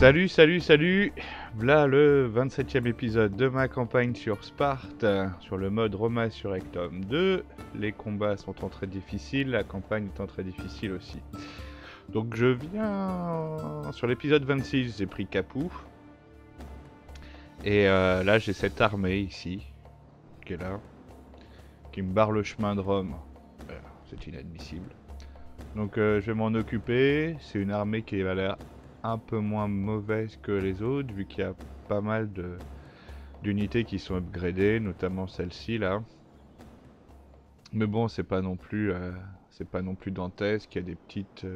Salut, salut, salut! Voilà le 27e épisode de ma campagne sur Sparte, sur le mode Roma Surrectum 2. Les combats sont très difficiles, la campagne étant très difficile aussi. Donc je viens... Sur l'épisode 26, j'ai pris Capoue. Et là j'ai cette armée ici, qui est là, qui me barre le chemin de Rome. C'est inadmissible. Donc je vais m'en occuper. C'est une armée qui a l'air un peu moins mauvaise que les autres, vu qu'il y a pas mal d'unités qui sont upgradées, notamment celle-ci là. Mais bon, c'est pas non plus dantesque. Il y a des petites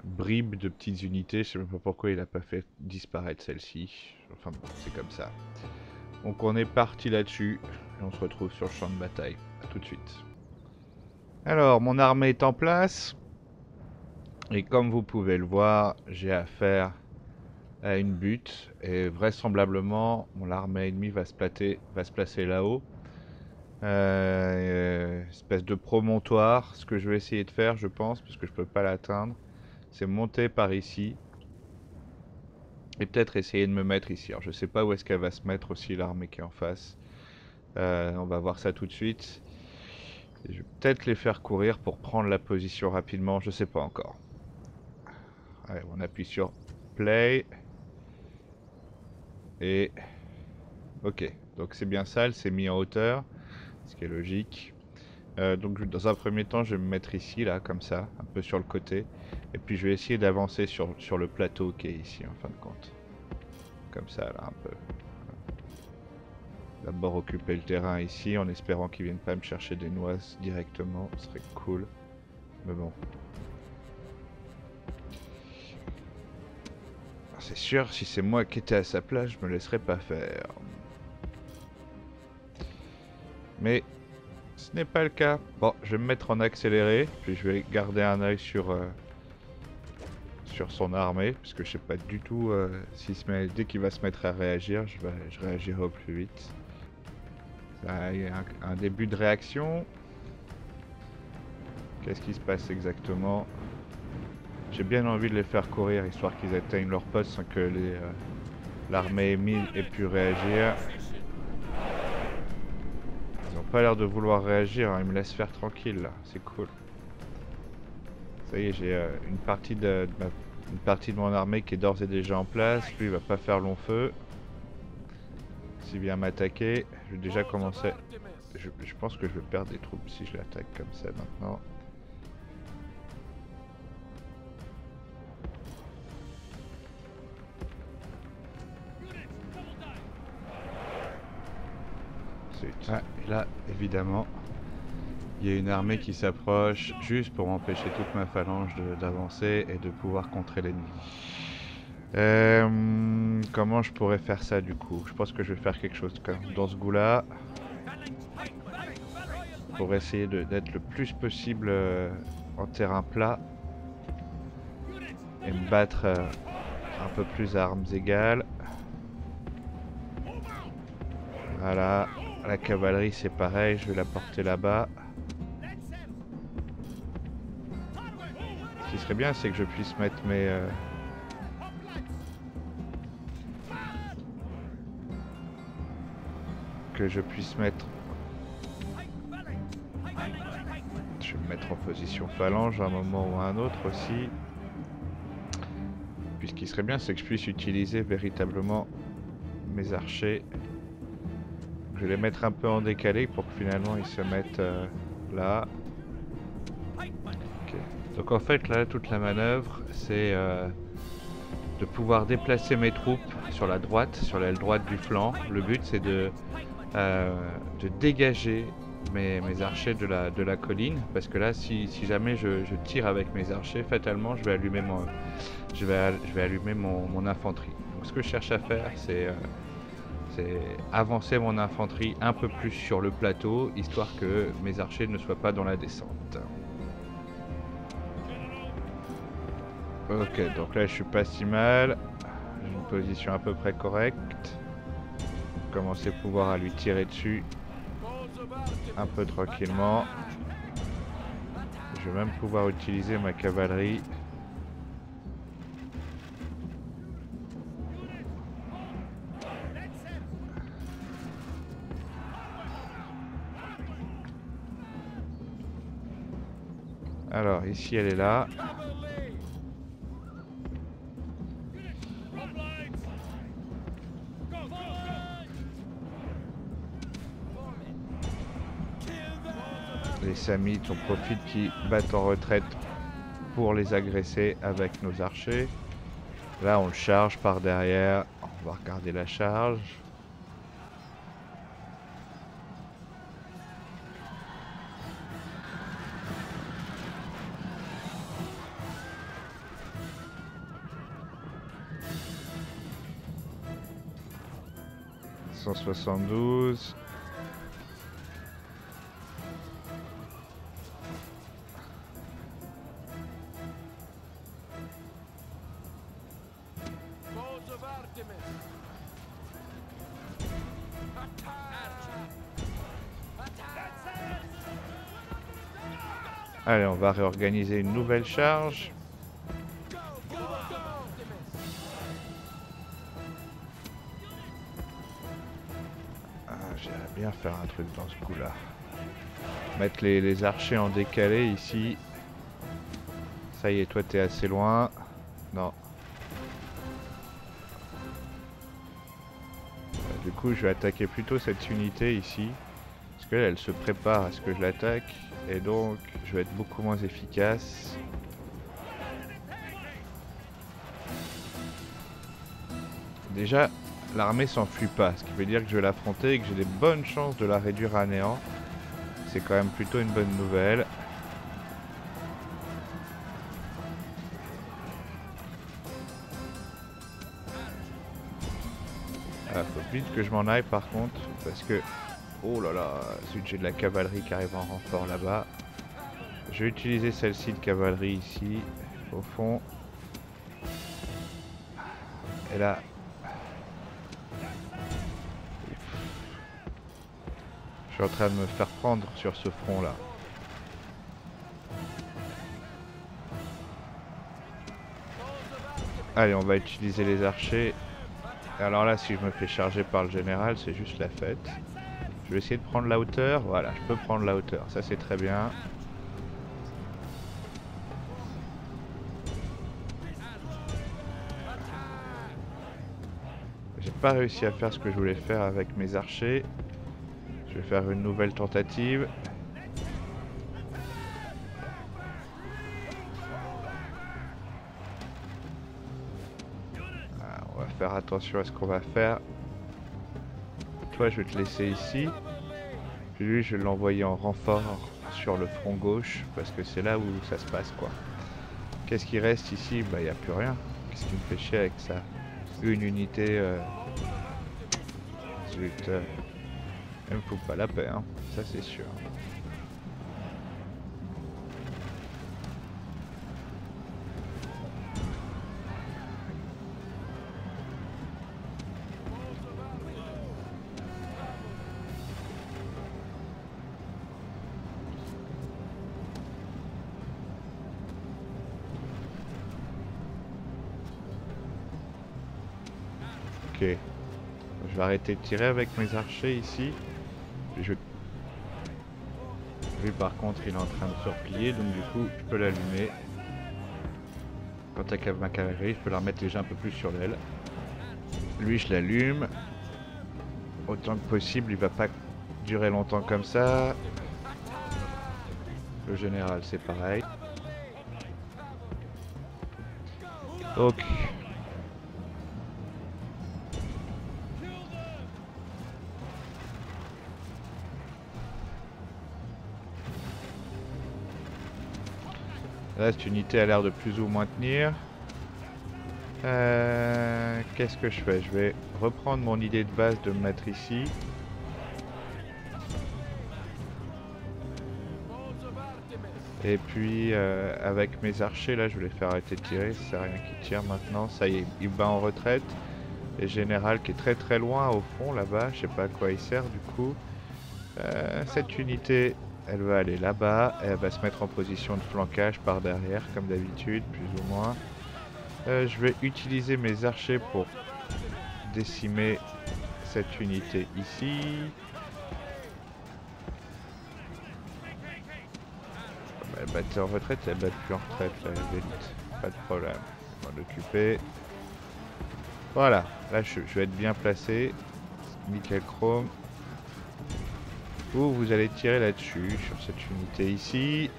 bribes de petites unités. Je sais même pas pourquoi il a pas fait disparaître celle-ci. Enfin bon, c'est comme ça. Donc on est parti là-dessus et on se retrouve sur le champ de bataille. A tout de suite. Alors, mon armée est en place. Et comme vous pouvez le voir, j'ai affaire à une butte. Et vraisemblablement, l'armée ennemie va se placer là-haut. Espèce de promontoire. Ce que je vais essayer de faire, je pense, parce que je peux pas l'atteindre, c'est monter par ici. Et peut-être essayer de me mettre ici. Alors, je sais pas où est-ce qu'elle va se mettre aussi, l'armée qui est en face. On va voir ça tout de suite. Et je vais peut-être les faire courir pour prendre la position rapidement. Je sais pas encore. Allez, on appuie sur play. Et... ok, donc c'est bien ça, elle s'est mise en hauteur, ce qui est logique. Donc dans un premier temps, je vais me mettre ici, là, comme ça, un peu sur le côté. Et puis je vais essayer d'avancer sur le plateau qui est ici, en fin de compte. Comme ça, là, un peu. D'abord occuper le terrain ici, en espérant qu'ils viennent pas me chercher des noix directement, ce serait cool. Mais bon. C'est sûr, si c'est moi qui étais à sa place, je me laisserais pas faire. Mais ce n'est pas le cas. Bon, je vais me mettre en accéléré, puis je vais garder un œil sur son armée, puisque je sais pas du tout dès qu'il va se mettre à réagir, je réagirai au plus vite. Ça, il y a un début de réaction. Qu'est-ce qui se passe exactement? J'ai bien envie de les faire courir, histoire qu'ils atteignent leur poste sans que l'armée ennemie ait pu réagir. Ils ont pas l'air de vouloir réagir, hein. Ils me laissent faire tranquille là, c'est cool. Ça y est, j'ai une partie de mon armée qui est d'ores et déjà en place. Lui il va pas faire long feu. S'il vient m'attaquer, je vais déjà commencer. Je pense que je vais perdre des troupes si je l'attaque comme ça maintenant. Ah, et là, évidemment, il y a une armée qui s'approche juste pour empêcher toute ma phalange d'avancer et de pouvoir contrer l'ennemi. Comment je pourrais faire ça du coup? Je pense que je vais faire quelque chose dans ce goût-là. Pour essayer d'être le plus possible en terrain plat. Et me battre un peu plus à armes égales. Voilà. La cavalerie c'est pareil, je vais la porter là-bas. Ce qui serait bien c'est que je puisse mettre mes... que je puisse mettre... Je vais me mettre en position phalange à un moment ou à un autre aussi. Puis ce qui serait bien c'est que je puisse utiliser véritablement mes archers. Je vais les mettre un peu en décalé pour que finalement ils se mettent là. Okay. Donc en fait là toute la manœuvre c'est de pouvoir déplacer mes troupes sur la droite, sur l'aile droite du flanc. Le but c'est de dégager mes archers de la colline, parce que là si jamais je tire avec mes archers, fatalement je vais allumer mon infanterie. Donc ce que je cherche à faire c'est avancer mon infanterie un peu plus sur le plateau, histoire que mes archers ne soient pas dans la descente. Ok, donc là je suis pas si mal. J'ai une position à peu près correcte. Commencer à pouvoir à lui tirer dessus un peu tranquillement. Je vais même pouvoir utiliser ma cavalerie. Alors ici elle est là. Les Samites, on profite qu'ils battent en retraite pour les agresser avec nos archers. Là on le charge par derrière. On va regarder la charge. « 172. Allez, on va réorganiser une nouvelle charge. J'aimerais bien faire un truc dans ce coup-là. Mettre les archers en décalé ici. Ça y est, toi t'es assez loin. Non. Du coup, je vais attaquer plutôt cette unité ici. Parce qu'elle, elle se prépare à ce que je l'attaque. Et donc, je vais être beaucoup moins efficace. Déjà, l'armée s'enfuit pas. Ce qui veut dire que je vais l'affronter et que j'ai des bonnes chances de la réduire à néant. C'est quand même plutôt une bonne nouvelle. Ah, faut vite que je m'en aille par contre. Parce que... Oh là là, zut, j'ai de la cavalerie qui arrive en renfort là-bas. Je vais utiliser celle-ci de cavalerie ici, au fond. Et là... Je suis en train de me faire prendre sur ce front-là. Allez, on va utiliser les archers. Alors là, si je me fais charger par le général, c'est juste la fête. Je vais essayer de prendre la hauteur. Voilà, je peux prendre la hauteur. Ça, c'est très bien. J'ai pas réussi à faire ce que je voulais faire avec mes archers. Je vais faire une nouvelle tentative. On va faire attention à ce qu'on va faire. Toi, je vais te laisser ici. Puis lui, je vais l'envoyer en renfort sur le front gauche. Parce que c'est là où ça se passe, quoi. Qu'est-ce qui reste ici? Bah, il n'y a plus rien. Qu'est-ce qui me fait chier avec ça? Une unité... Zut. Elle me fout pas la paix, hein. Ça, c'est sûr. Ok. Je vais arrêter de tirer avec mes archers ici. Lui par contre il est en train de se replier, donc du coup je peux l'allumer. Quand à ma cavalerie, je peux la remettre déjà un peu plus sur l'aile. Lui je l'allume. Autant que possible, il va pas durer longtemps comme ça. Le général c'est pareil. Donc là, cette unité a l'air de plus ou moins tenir. Qu'est-ce que je fais? Je vais reprendre mon idée de base de me mettre ici. Et puis, avec mes archers, là, je vais les faire arrêter de tirer. Ça sert à rien qu'ils tirent maintenant. Ça y est, il bat en retraite. Et général qui est très très loin au fond, là-bas. Je sais pas à quoi il sert, du coup. Cette unité... Elle va aller là-bas, elle va se mettre en position de flancage par derrière, comme d'habitude, plus ou moins. Je vais utiliser mes archers pour décimer cette unité ici. Elle battait en retraite, elle bat plus en retraite, la Vélite. Pas de problème. On va m'en occuper. Voilà, là je vais être bien placé. Nickel chrome. Vous allez tirer là-dessus, sur cette unité ici.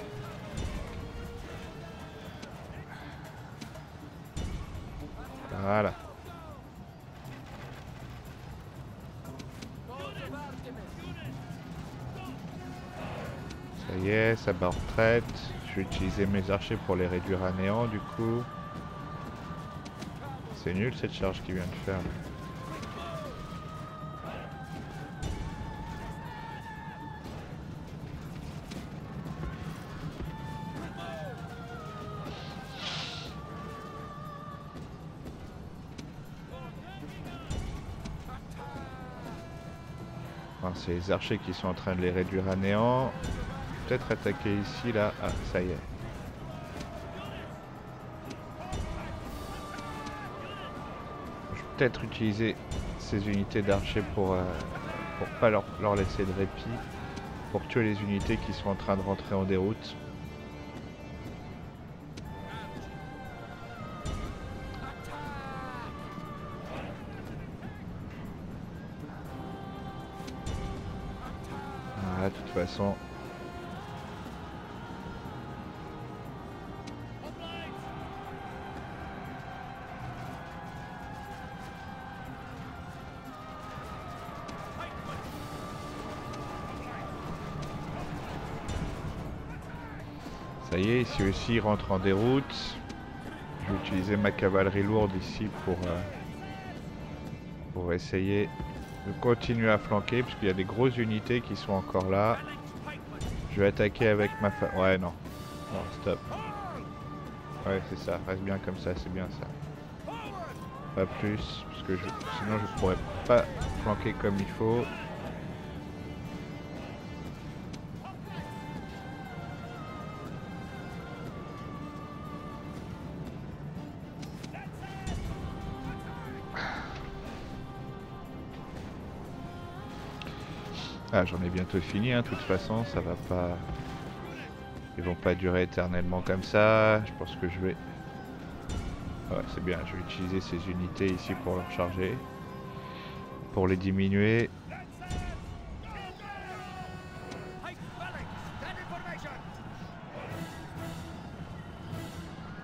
Voilà. Ça y est, ça bat en retraite. Je vais utiliser mes archers pour les réduire à néant du coup. C'est nul cette charge qu'il vient de faire. Enfin, c'est les archers qui sont en train de les réduire à néant. Peut-être attaquer ici là. Ah, ça y est. Je vais peut-être utiliser ces unités d'archers pour pas leur laisser de répit. Pour tuer les unités qui sont en train de rentrer en déroute. Voilà, de toute façon. Ça y est, ici aussi il rentre en déroute. Je vais utiliser ma cavalerie lourde ici pour essayer de continuer à flanquer, puisqu'il y a des grosses unités qui sont encore là. Je vais attaquer avec ma ouais, non. Non, stop. Ouais, c'est ça. Reste bien comme ça, c'est bien ça. Pas plus, parce que sinon je pourrais pas flanquer comme il faut. Ah, j'en ai bientôt fini, hein, de toute façon, ça va pas... Ils vont pas durer éternellement comme ça, je pense que je vais... Ouais, c'est bien, je vais utiliser ces unités ici pour leur charger. Pour les diminuer.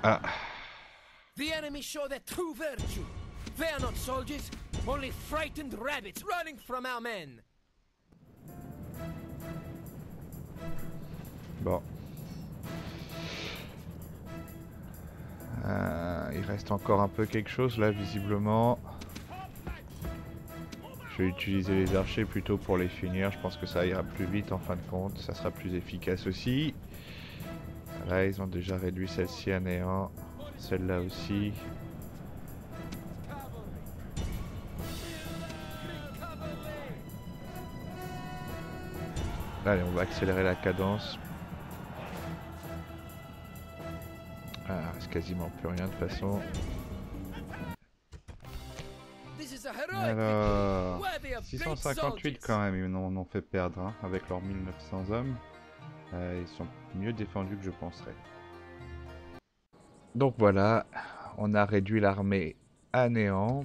Ah. The enemy show their true virtue. They are not soldiers, only frightened rabbits running from our men. Bon. Il reste encore un peu quelque chose là, visiblement. Je vais utiliser les archers plutôt pour les finir. Je pense que ça ira plus vite en fin de compte. Ça sera plus efficace aussi. Là, ils ont déjà réduit celle-ci à néant. Celle-là aussi. Allez, on va accélérer la cadence. Ah, il reste quasiment plus rien de toute façon. Alors, 658 quand même, ils en ont fait perdre hein, avec leurs 1900 hommes. Ils sont mieux défendus que je penserais. Donc voilà, on a réduit l'armée à néant.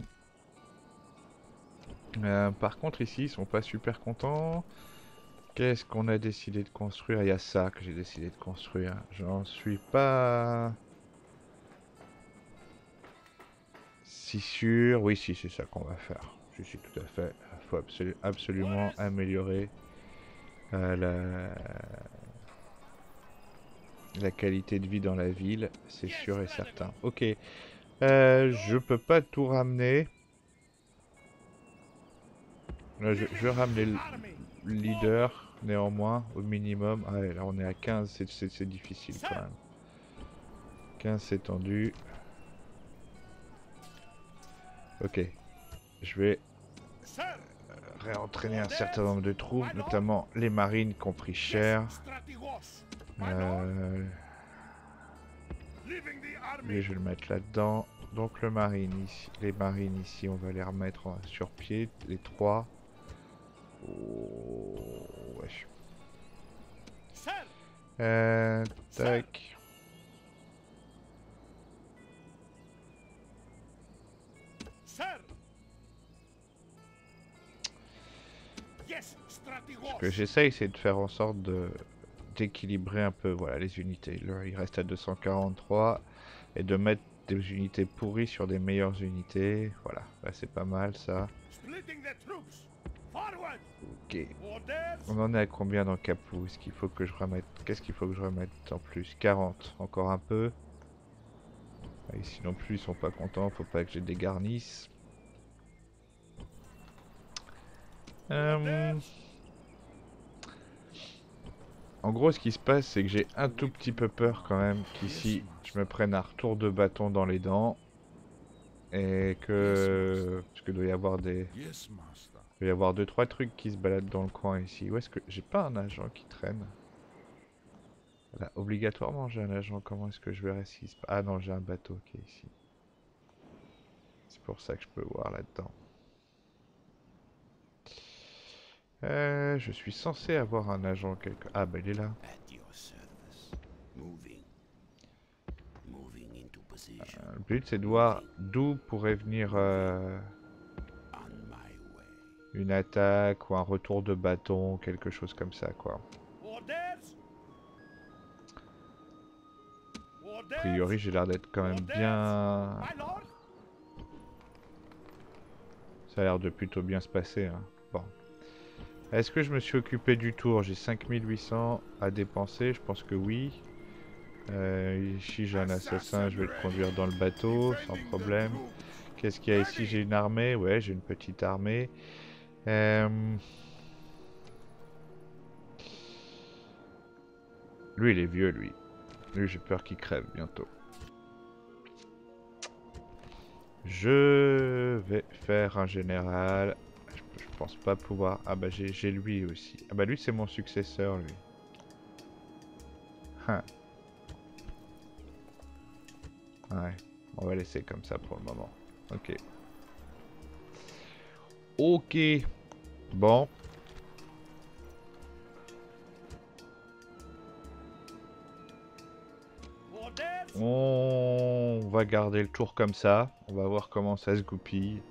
Par contre ici, ils sont pas super contents. Qu'est-ce qu'on a décidé de construire? Il y a ça que j'ai décidé de construire. J'en suis pas si sûr. Oui, si, c'est ça qu'on va faire. Je suis tout à fait. Il faut absolument améliorer la qualité de vie dans la ville, c'est sûr et certain. Ok, je peux pas tout ramener. Là, je vais ramener le leader, néanmoins, au minimum. Ah ouais, là on est à 15, c'est difficile quand même. 15 c'est tendu. Ok, je vais réentraîner un certain nombre de troupes, notamment les marines qui ont pris cher. Lui, je vais le mettre là-dedans. Donc le marine ici, les marines ici, on va les remettre sur pied, les trois. Oh, ouais. Tac. Ce que j'essaye, c'est de faire en sorte d'équilibrer un peu, voilà, les unités. Là, il reste à 243 et de mettre des unités pourries sur des meilleures unités. Voilà, là c'est pas mal ça. Ok. On en est à combien dans Capoue? Est-ce qu'il faut que je remette? Qu'est-ce qu'il faut que je remette en plus? 40, encore un peu. Et ici non plus, ils sont pas contents, faut pas que j'ai des garnisses. En gros, ce qui se passe, c'est que j'ai un tout petit peu peur quand même qu'ici, je me prenne un retour de bâton dans les dents. Et que... Parce que doit y avoir des... Il doit y avoir 2-3 trucs qui se baladent dans le coin ici. Où est-ce que... J'ai pas un agent qui traîne? Là, obligatoirement j'ai un agent. Comment est-ce que je verrai s'il se... Ah non, j'ai un bateau qui est ici. C'est pour ça que je peux voir là-dedans. Je suis censé avoir un agent quelque... Ah bah il est là. Le but c'est de voir d'où pourrait venir une attaque ou un retour de bâton, quelque chose comme ça quoi. A priori j'ai l'air d'être quand même bien... Ça a l'air de plutôt bien se passer hein. Bon. Est-ce que je me suis occupé du tour? J'ai 5800 à dépenser, je pense que oui. Ici j'ai un assassin, je vais le conduire dans le bateau sans problème. Qu'est-ce qu'il y a ici? J'ai une armée, ouais j'ai une petite armée. Lui il est vieux lui. Lui j'ai peur qu'il crève bientôt. Je vais faire un général. Je pense pas pouvoir... Ah bah j'ai lui aussi. Ah bah lui c'est mon successeur lui. Hein. Ouais, on va laisser comme ça pour le moment. Ok. Ok. Bon. On va garder le tour comme ça. On va voir comment ça se goupille.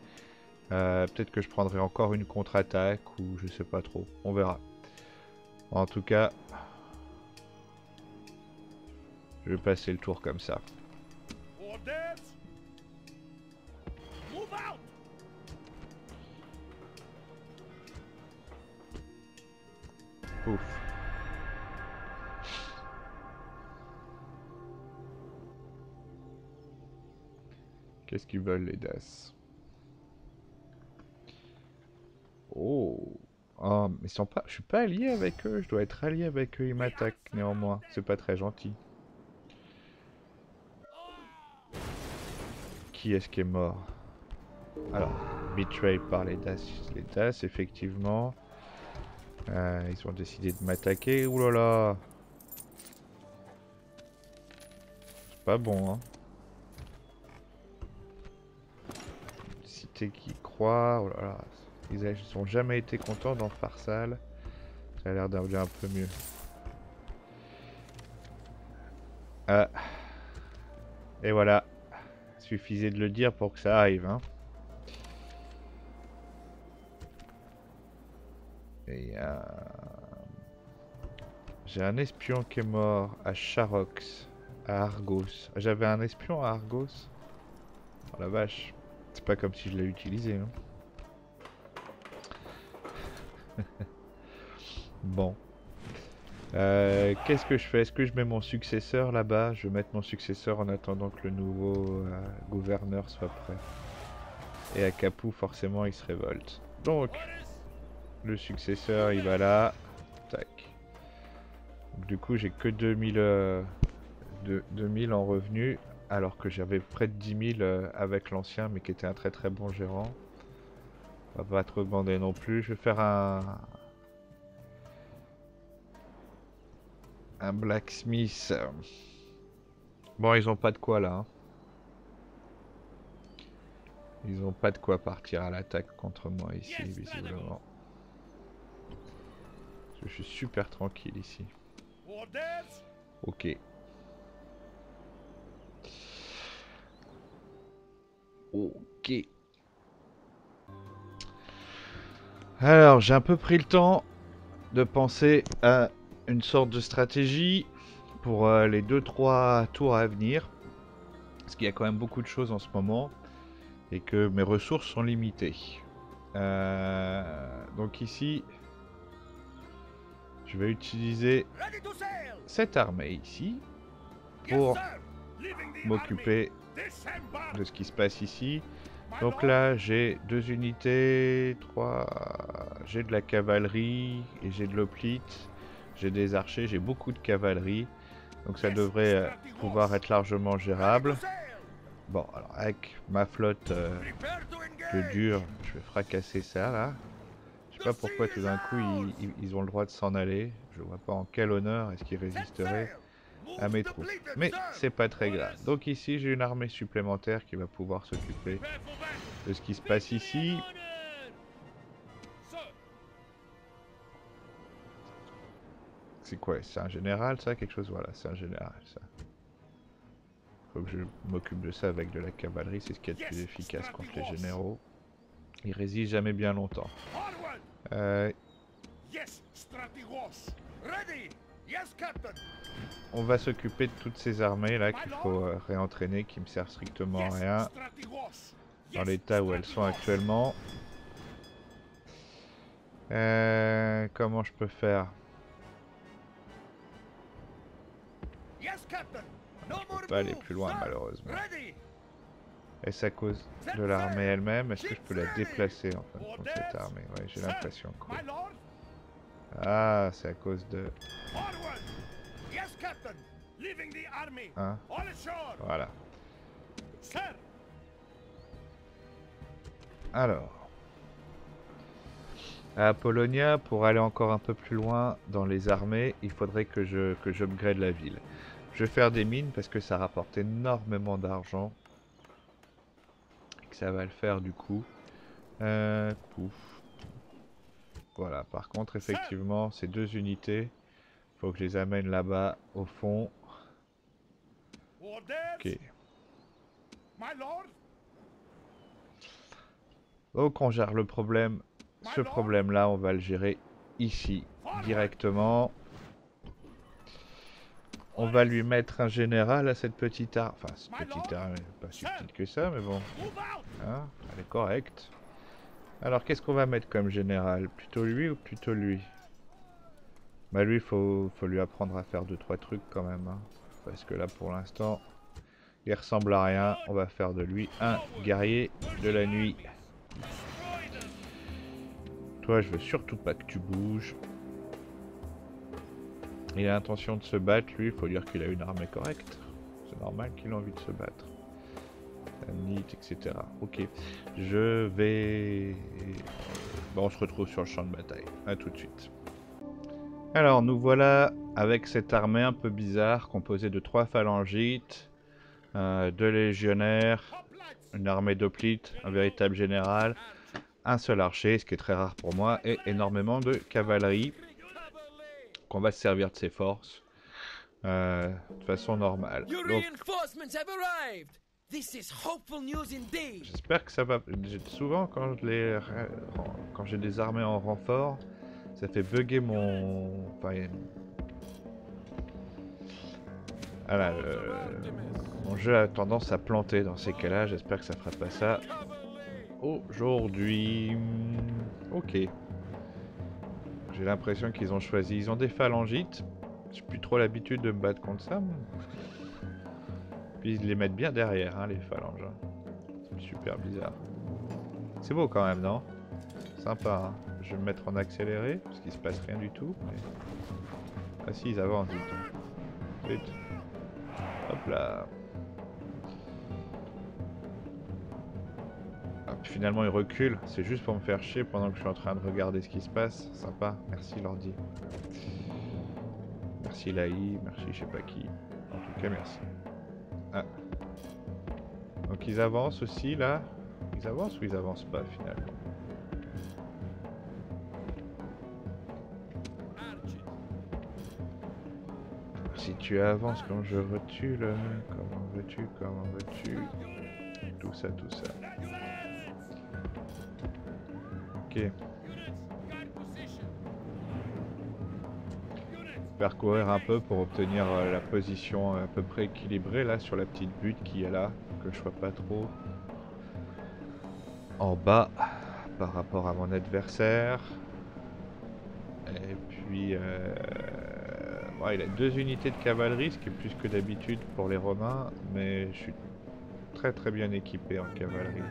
Peut-être que je prendrai encore une contre-attaque ou je sais pas trop. On verra. En tout cas, je vais passer le tour comme ça. Ouf. Qu'est-ce qu'ils veulent les DAS? Oh. Oh, mais ils sont pas... Je suis pas allié avec eux, je dois être allié avec eux, ils m'attaquent néanmoins. C'est pas très gentil. Qui est-ce qui est mort? Alors, betrayed par les DAS. Les DAS, effectivement. Ils ont décidé de m'attaquer. Ouh là là. C'est pas bon, hein. Cité qui croit. Oh là là. Ils ont jamais été contents dans Farsal. Ça a l'air d'aller un peu mieux. Et voilà. Suffisait de le dire pour que ça arrive, hein. Et j'ai un espion qui est mort à Charox, à Argos. J'avais un espion à Argos. Oh la vache. C'est pas comme si je l'ai utilisé, hein. Bon. Qu'est-ce que je fais? Est-ce que je mets mon successeur là-bas? Je vais mettre mon successeur en attendant que le nouveau gouverneur soit prêt. Et à Capoue, forcément, il se révolte. Donc, le successeur, il va là. Tac. Donc, du coup, j'ai que 2000 en revenus, alors que j'avais près de 10 000 avec l'ancien, mais qui était un très très bon gérant. On va pas trop demander non plus. Je vais faire un blacksmith. Bon, ils ont pas de quoi là, hein. Ils ont pas de quoi partir à l'attaque contre moi ici, visiblement. Je suis super tranquille ici. Ok. Ok. Alors, j'ai un peu pris le temps de penser à une sorte de stratégie pour les 2-3 tours à venir. Parce qu'il y a quand même beaucoup de choses en ce moment. Et que mes ressources sont limitées. Donc ici, je vais utiliser cette armée ici pour m'occuper de ce qui se passe ici. Donc là, j'ai 2 unités, 3... J'ai de la cavalerie et j'ai de l'hoplite. J'ai des archers, j'ai beaucoup de cavalerie. Donc ça devrait pouvoir être largement gérable. Bon, alors avec ma flotte de dur, je vais fracasser ça là. Je sais pas pourquoi tout d'un coup ils ont le droit de s'en aller. Je vois pas en quel honneur est-ce qu'ils résisteraient à mes troupes. Mais c'est pas très grave. Donc ici j'ai une armée supplémentaire qui va pouvoir s'occuper de ce qui se passe ici. C'est quoi? C'est un général ça? Quelque chose? Voilà, c'est un général ça. Faut que je m'occupe de ça avec de la cavalerie, c'est ce qui est le plus efficace contre les généraux. Ils résistent jamais bien longtemps. On va s'occuper de toutes ces armées là qu'il faut réentraîner, qui me servent strictement à rien dans l'état où elles sont actuellement. Comment je peux faire? Je peux pas aller plus loin malheureusement. Est-ce à cause de l'armée elle-même? Est-ce que je peux la déplacer en fin de compte cette armée? Ouais, j'ai l'impression que oui. Ah, c'est à cause de... Hein? Voilà. Alors. À Apollonia, pour aller encore un peu plus loin dans les armées, il faudrait que j'upgrade la ville. Je vais faire des mines parce que ça rapporte énormément d'argent. Et que ça va le faire du coup. Pouf. Voilà, par contre, effectivement, ces 2 unités, faut que je les amène là-bas, au fond. Ok. Donc on gère le problème. Ce problème-là, on va le gérer ici, directement. On va lui mettre un général à cette petite arme. Enfin, cette petite arme, pas si petite que ça, mais bon. Hein, elle est correcte. Alors, qu'est-ce qu'on va mettre comme général? Plutôt lui ou plutôt lui? Bah lui, faut lui apprendre à faire 2-3 trucs quand même. Hein. Parce que là, pour l'instant, il ressemble à rien. On va faire de lui un guerrier de la nuit. Toi, je veux surtout pas que tu bouges. Il a l'intention de se battre, lui, il faut dire qu'il a une armée correcte. C'est normal qu'il ait envie de se battre. Nit, etc. Ok. Je vais... Bon, on se retrouve sur le champ de bataille. A tout de suite. Alors, nous voilà avec cette armée un peu bizarre, composée de 3 phalangites, 2 légionnaires, une armée d'hoplites, un véritable général, un seul archer, ce qui est très rare pour moi, et énormément de cavalerie. Qu'on va se servir de ses forces de façon normale. Donc, j'espère que ça va... Souvent, quand j'ai des armées en renfort, ça fait bugger mon... Enfin, voilà, mon jeu a tendance à planter dans ces cas-là. J'espère que ça fera pas ça aujourd'hui. Ok. J'ai l'impression qu'ils ont choisi... Ils ont des phalangites. J'ai plus trop l'habitude de me battre contre ça. Puis ils les mettent bien derrière, hein, les phalanges. C'est super bizarre. C'est beau quand même, non? Sympa, hein. Je vais me mettre en accéléré, parce qu'il se passe rien du tout. Mais... Ah si, ils avancent du tout. Vite. Hop là. Hop, finalement ils reculent. C'est juste pour me faire chier pendant que je suis en train de regarder ce qui se passe. Sympa. Merci l'ordi. Merci l'AI, merci je sais pas qui. En tout cas, merci. Ah. Donc ils avancent aussi là. Ils avancent ou ils avancent pas finalement? si tu avances quand je recule, comment veux-tu, tout ça. Ok. Parcourir un peu pour obtenir la position à peu près équilibrée là sur la petite butte qui est là, que je sois pas trop en bas par rapport à mon adversaire. Et puis bon, il a 2 unités de cavalerie, ce qui est plus que d'habitude pour les Romains, mais je suis très bien équipé en cavalerie.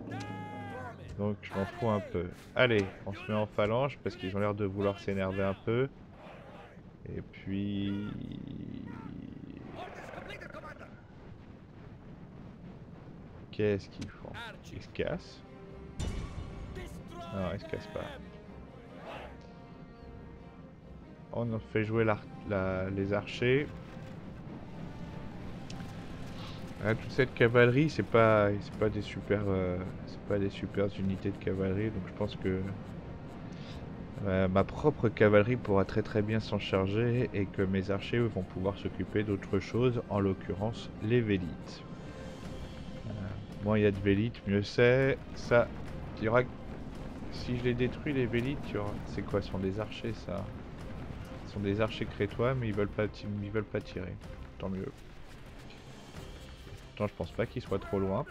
Donc je m'en fous un peu. Allez, on se met en phalange parce qu'ils ont l'air de vouloir s'énerver un peu. Et puis... Qu'est-ce qu'ils font? Ils se cassent? Non, ils se cassent pas. On fait jouer les archers. Toute cette cavalerie, c'est pas des super unités de cavalerie, donc je pense que ma propre cavalerie pourra très bien s'en charger et que mes archers vont pouvoir s'occuper d'autre chose, en l'occurrence les vélites. Moins il y a de vélites, mieux c'est. Ça, il y aura. Si je les détruis les vélites, c'est quoi? Ce sont des archers, ça? Ce sont des archers crétois, mais ils veulent pas tirer. Tant mieux. Pourtant, je pense pas qu'ils soient trop loin.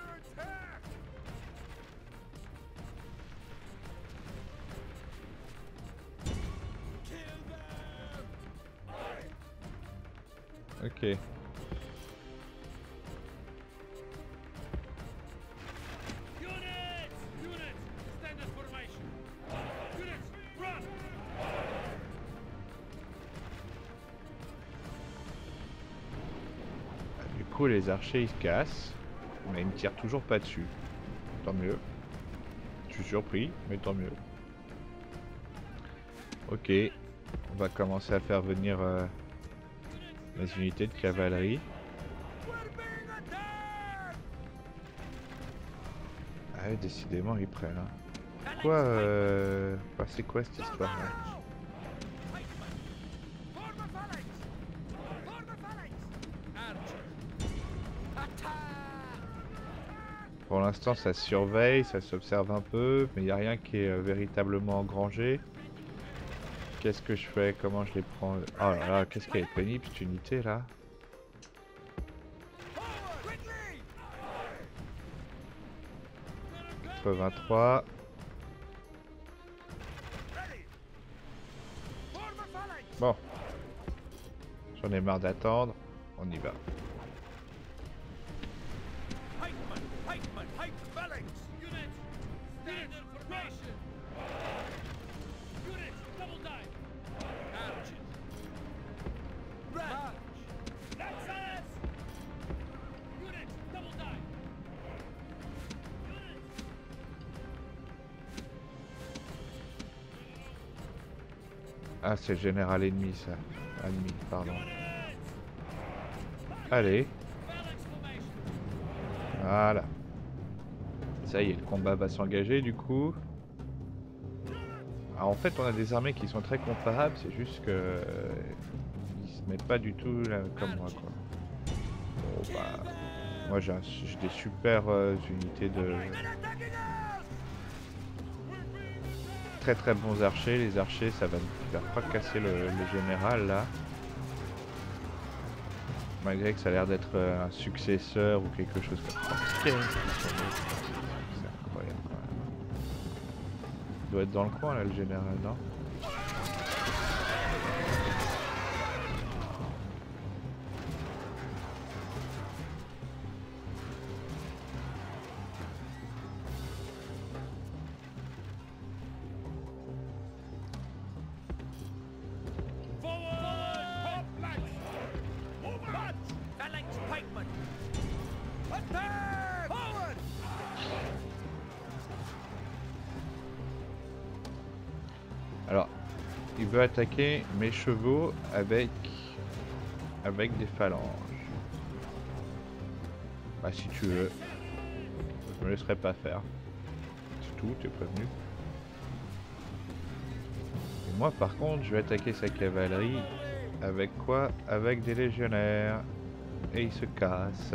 Ok. Du coup, les archers ils se cassent, mais ils me tirent toujours pas dessus. Tant mieux. Je suis surpris, mais tant mieux. Ok, on va commencer à faire venir les unités de cavalerie. Ah ouais, décidément ils prennent. Hein. Pourquoi enfin, c'est quoi cette histoire là? Pour l'instant ça se surveille, ça s'observe un peu, mais il n'y a rien qui est véritablement engrangé. Qu'est-ce que je fais? Comment je les prends? Oh là là, qu'est-ce qu'elle est pénible cette unité là. « 23. Bon. J'en ai marre d'attendre. On y va. Ah, c'est le général ennemi, ça. Ennemi, pardon. Allez. Voilà. Ça y est, le combat va s'engager, du coup. Alors, en fait, on a des armées qui sont très comparables, c'est juste que... ils se mettent pas du tout là, comme moi, quoi. Bon, bah... Moi, j'ai des super unités de... Très bons archers. Les archers, ça va pas casser le général là, malgré que ça a l'air d'être un successeur ou quelque chose comme ça. C'est incroyable quand même. Il doit être dans le coin là, le général, non? Alors, il veut attaquer mes chevaux avec des phalanges. Bah si tu veux, je me laisserai pas faire. C'est tout, t'es prévenu. Et moi par contre, je vais attaquer sa cavalerie Avec quoi? Avec des légionnaires. Et ils se cassent.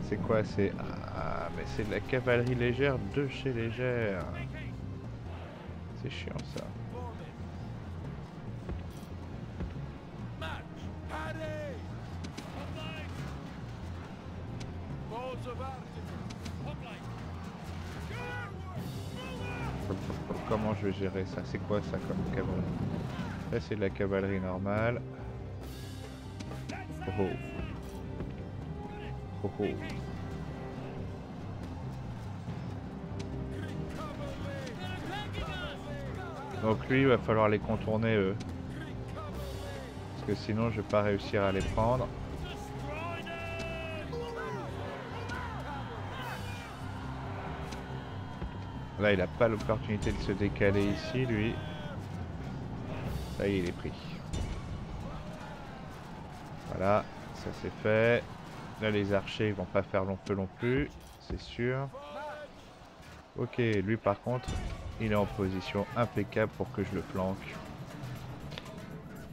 C'est quoi? C'est... Ah, mais c'est de la cavalerie légère de chez légère. C'est chiant ça. Comment je vais gérer ça? C'est quoi ça comme cavalerie? Là c'est de la cavalerie normale. Oh oh. Oh oh. Donc lui il va falloir les contourner eux. Parce que sinon je vais pas réussir à les prendre. Là il a pas l'opportunité de se décaler ici lui. Ça y est il est pris. Voilà, ça c'est fait. Là les archers ils vont pas faire long feu non plus, c'est sûr. Ok, lui par contre, il est en position impeccable pour que je le flanque.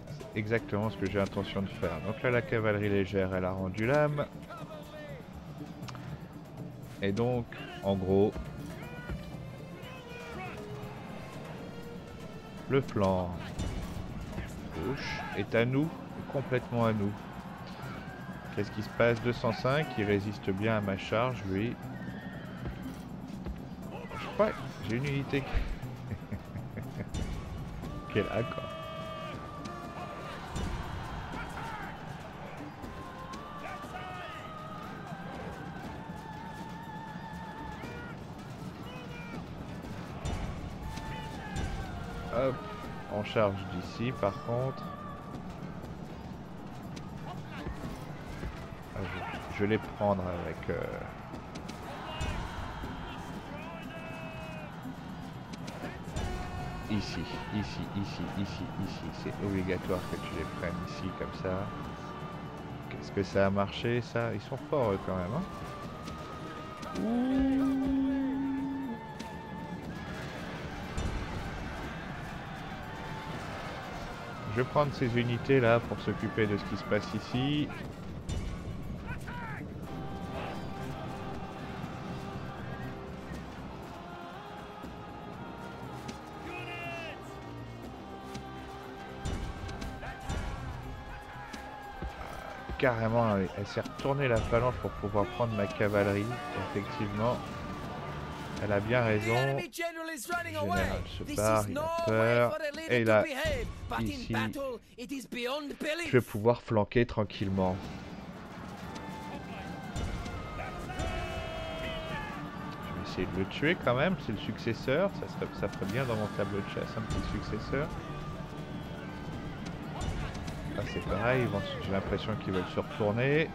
C'est exactement ce que j'ai l'intention de faire. Donc là la cavalerie légère elle a rendu l'âme. Et donc, en gros, le flanc gauche est à nous, complètement à nous. Qu'est-ce qui se passe? 205, il résiste bien à ma charge, lui. Je crois que j'ai une unité qui est là, quoi. Hop, on charge d'ici, par contre. Je vais les prendre avec... Ici. C'est obligatoire que tu les prennes ici, comme ça. Qu'est-ce que ça a marché, ça? Ils sont forts, eux, quand même, hein. Je vais prendre ces unités, là, pour s'occuper de ce qui se passe ici. Carrément, elle s'est retournée la phalange pour pouvoir prendre ma cavalerie. Effectivement, elle a bien raison. Le général se barre, il a peur. Et là, ici, je vais pouvoir flanquer tranquillement. Je vais essayer de le tuer quand même, c'est le successeur. Ça ferait bien dans mon tableau de chasse, un petit successeur. Ah, c'est pareil, j'ai l'impression qu'ils veulent se retourner.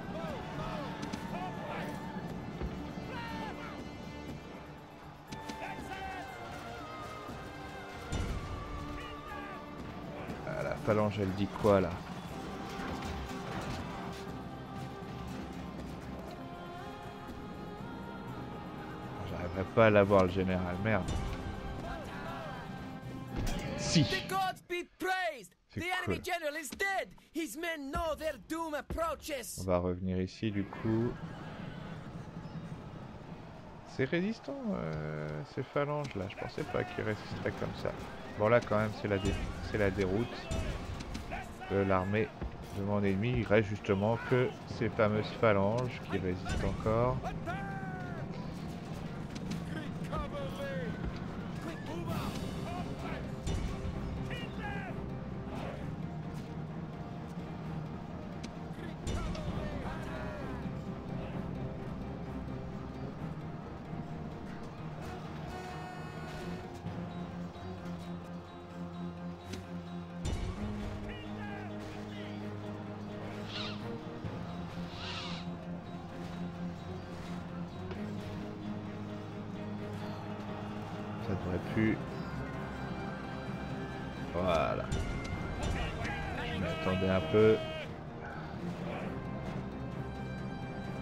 Ah, la phalange elle dit quoi là? J'arriverai pas à l'avoir le général, merde. Si. Cool. On va revenir ici du coup. C'est résistant ces phalanges là, je pensais pas qu'ils résisteraient comme ça. Bon là quand même c'est la déroute de l'armée de mon ennemi. Il reste justement que ces fameuses phalanges qui résistent encore. Ça devrait plus. Voilà. Je m'attendais un peu.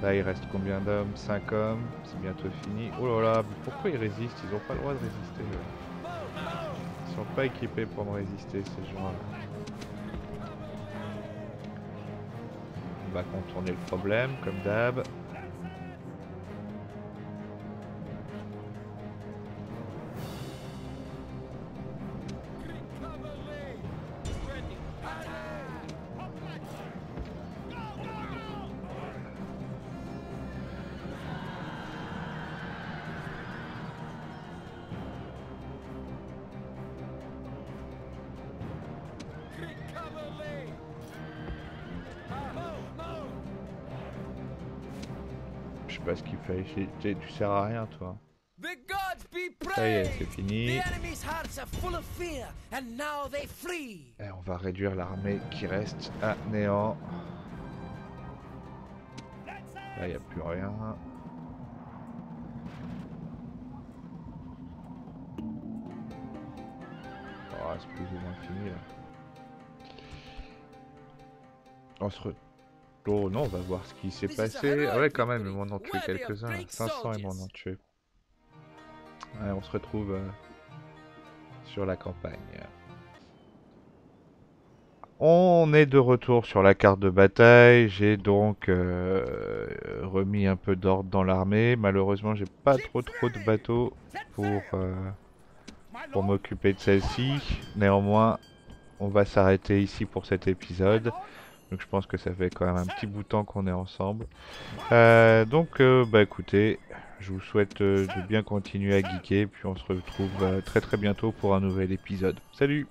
Là il reste combien d'hommes? 5 hommes. C'est bientôt fini. Oh là là, mais pourquoi ils résistent? Ils n'ont pas le droit de résister. Ils sont pas équipés pour me résister ces gens-là. On va contourner le problème, comme d'hab. Je sais pas ce qu'il fait, tu sers à rien toi. The gods be Ça y est, praised. c'est fini. The enemy's hearts are full of fear, and now they flee. Et on va réduire l'armée qui reste à néant. Là, il n'y a plus rien. Oh, c'est plus ou moins fini là. On se re... Oh non, on va voir ce qui s'est passé. Ah ouais, quand même, ils m'en ont tué quelques-uns. 500, ils m'en ont tué. Ouais, on se retrouve sur la campagne. On est de retour sur la carte de bataille. J'ai donc remis un peu d'ordre dans l'armée. Malheureusement, j'ai pas trop de bateaux pour m'occuper de celle-ci. Néanmoins, on va s'arrêter ici pour cet épisode. Donc je pense que ça fait quand même un petit bout de temps qu'on est ensemble. Bah écoutez, je vous souhaite de bien continuer à geeker. Puis on se retrouve très bientôt pour un nouvel épisode. Salut!